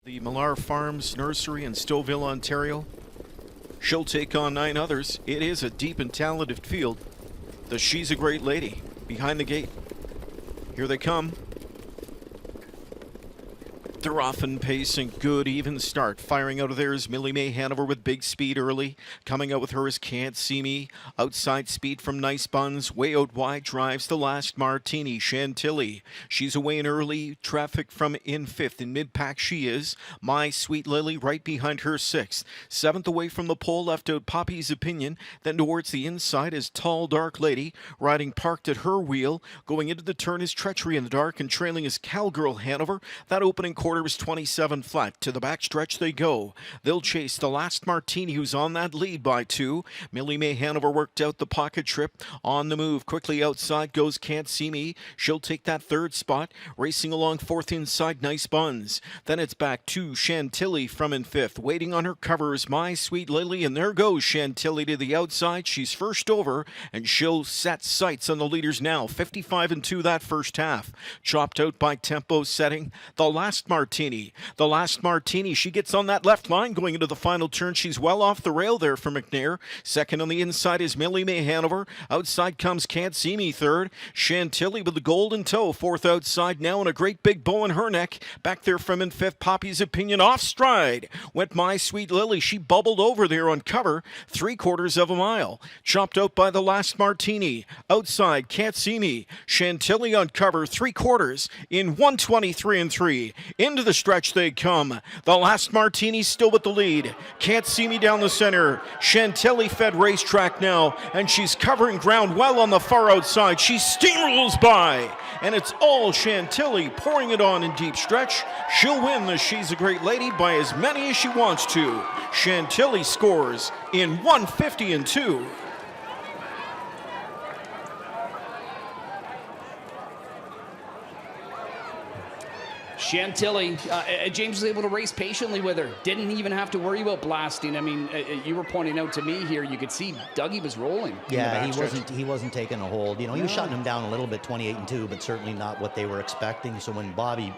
The Millar Farms Nursery in Stouffville, Ontario. She'll take on 9 others. It is a deep and talented field. The She's a Great Lady behind the gate. Here they come. They're off in pace and good even start. Firing out of there is Millie Mae Hanover with big speed early. Coming out with her is Can't See Me. Outside speed from Nice Buns. Way out wide drives the last Martini. Chantilly. She's away in early. Traffic from in 5th. In mid-pack she is. My Sweet Lily right behind her 6th. 7th away from the pole left out Poppy's Opinion. Then towards the inside is Tall Dark Lady. Riding parked at her wheel. Going into the turn is Treachery in the Dark. And trailing is Cowgirl Hanover. That opening quarter was 27 flat. To the backstretch they go. They'll chase the last Martini, who's on that lead by 2. Millie Mae Hanover worked out the pocket trip. On the move. Quickly outside goes Can't See Me. She'll take that 3rd spot. Racing along 4th inside Nice Buns. Then it's back to Chantilly from in 5th. Waiting on her cover is My Sweet Lily. And there goes Chantilly to the outside. She's first over. And she'll set sights on the leaders now. 55-2 that first half. Chopped out by tempo setting. The last Martini. The last Martini. She gets on that left line going into the final turn. She's well off the rail there for McNair. Second on the inside is Millie Mae Hanover. Outside comes Can't See Me 3rd. Chantilly with the golden toe. 4th outside now and a great big bow in her neck. Back there from in 5th. Poppy's Opinion off stride. Went My Sweet Lily. She bubbled over there on cover. 3/4 of a mile. Chopped out by the last Martini. Outside Can't See Me. Chantilly on cover. 3/4 in 1:23-3. Into the stretch they come. The last Martini still with the lead. Can't See Me down the center. Chantilly fed racetrack now, and she's covering ground well on the far outside. She steamrolls by, and it's all Chantilly pouring it on in deep stretch. She'll win the She's a Great Lady by as many as she wants to. Chantilly scores in 1:50-2. Chantilly, James was able to race patiently with her. Didn't even have to worry about blasting. I mean, you were pointing out to me here, you could see Dougie was rolling. Yeah, he wasn't taking a hold. You know, he was shutting him down a little bit, 28-2, but certainly not what they were expecting. So when Bobby,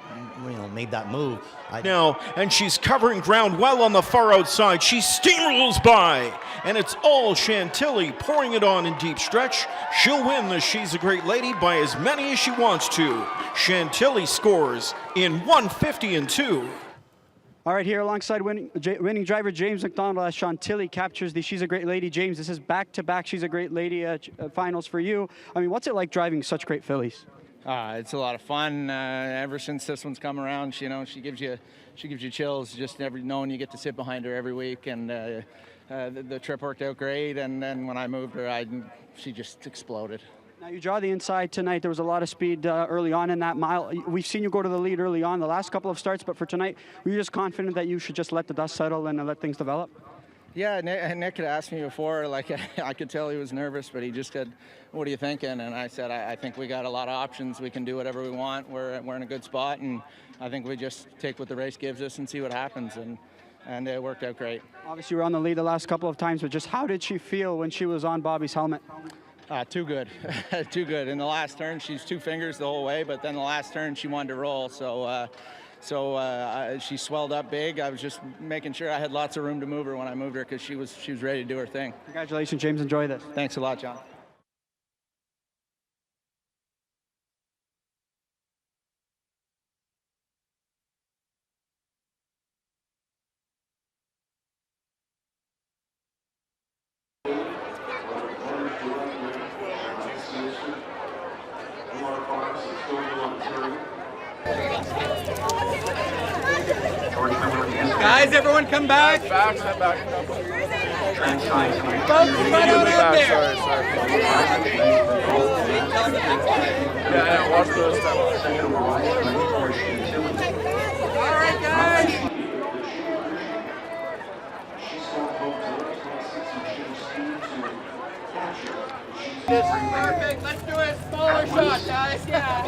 made that move, now, and she's covering ground well on the far outside. She steamrolls by, and it's all Chantilly pouring it on in deep stretch. She'll win the She's a Great Lady by as many as she wants to. Chantilly scores in 1:50-2. All right, here alongside winning driver James McDonald as Chantilly captures the She's a Great Lady. James, this is back-to-back She's a Great Lady finals for you. I mean, what's it like driving such great fillies? It's a lot of fun. Ever since this one's come around, she gives you chills just knowing you get to sit behind her every week. And the trip worked out great. And then when I moved her, she just exploded. Now you draw the inside tonight. There was a lot of speed early on in that mile. We've seen you go to the lead early on the last couple of starts, but for tonight, were you just confident that you should just let the dust settle and let things develop? Yeah, Nick had asked me before, I could tell he was nervous, but he just said, "What are you thinking?" And I said, I think we got a lot of options. We can do whatever we want. We're in a good spot, and I think we just take what the race gives us and see what happens. And it worked out great. Obviously, you were on the lead the last couple of times, but just how did she feel when she was on Bobby's helmet? Too good. Too good. In the last turn, she's 2 fingers the whole way, but then the last turn, she wanted to roll. So she swelled up big. I was just making sure I had lots of room to move her when I moved her because she was ready to do her thing. Congratulations, James. Enjoy this. Thanks a lot, John. Guys, everyone come back. Back. Folks, run on out there. Yeah, watch those stuff. All right, guys. Perfect. Let's do a smaller shot, guys. Yeah.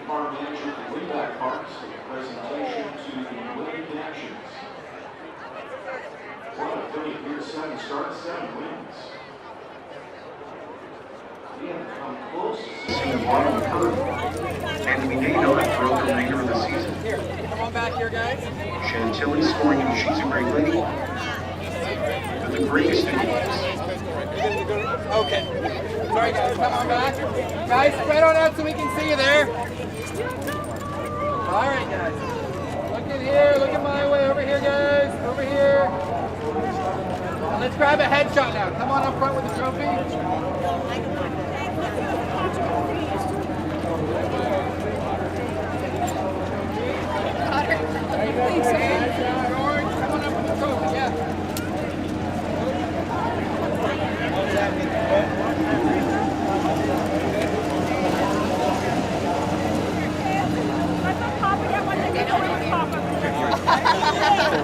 Farm manager for Woodbine Parks, presentation to the winning connections. What a 30-7 start, 7 wins. We have come close to seeing the bottom of her. And we may note for the remainder of the season. Here, come on back here, guys. Chantilly scoring in She's a Great Lady. But the greatest news. Okay. Sorry, guys. Come on back. Guys, spread on out so we can see you there. All right, guys. Look in here. Look at my way. Over here, guys. Over here. Let's grab a headshot now. Come on up front with the trophy. Thanks, George. Come on up with the trophy. Yeah.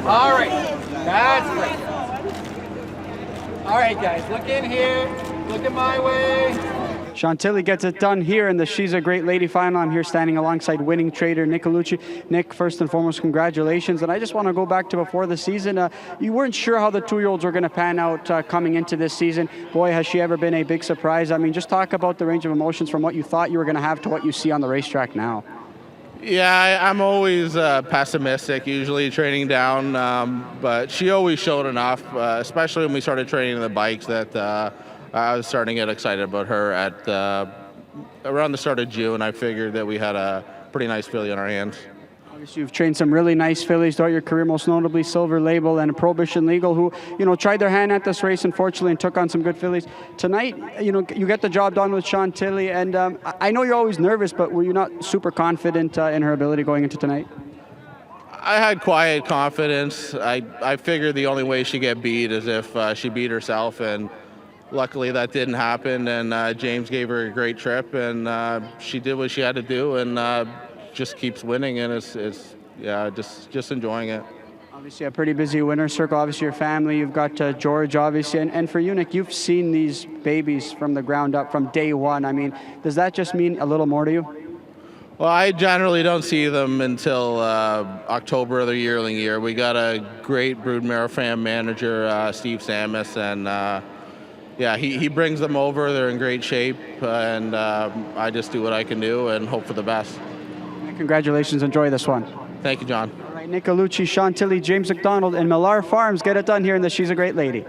All right, that's great. All right, guys, look in here. Look at my way. Chantilly gets it done here in the She's a Great Lady final. I'm here standing alongside winning trader Nick Colucci. Nick, first and foremost, congratulations. And I just want to go back to before the season. You weren't sure how the two-year-olds were going to pan out coming into this season. Boy, has she ever been a big surprise. I mean, just talk about the range of emotions from what you thought you were going to have to what you see on the racetrack now. Yeah, I'm always pessimistic, usually training down, but she always showed enough, especially when we started training the bikes, that I was starting to get excited about her at around the start of June. I figured that we had a pretty nice filly on our hands. Obviously, you've trained some really nice fillies throughout your career, most notably Silver Label and Prohibition Legal, who, tried their hand at this race, unfortunately, and took on some good fillies. Tonight, you get the job done with Chantilly, and I know you're always nervous, but were you not super confident in her ability going into tonight? I had quiet confidence. I figured the only way she'd get beat is if she beat herself, and luckily that didn't happen, and James gave her a great trip, and she did what she had to do, and just keeps winning, and it's just enjoying it. Obviously a pretty busy winner's circle, obviously your family, you've got George, obviously, and for you, Nick, you've seen these babies from the ground up from day one. I mean, does that just mean a little more to you? Well, I generally don't see them until October of the yearling year. We got a great broodmare farm manager, Steve Samus, and he brings them over. They're in great shape, and I just do what I can do and hope for the best. Congratulations. Enjoy this one. Thank you, John. All right, Nick Colucci, Chantilly, James McDonald, and Millar Farms get it done here in the She's a Great Lady.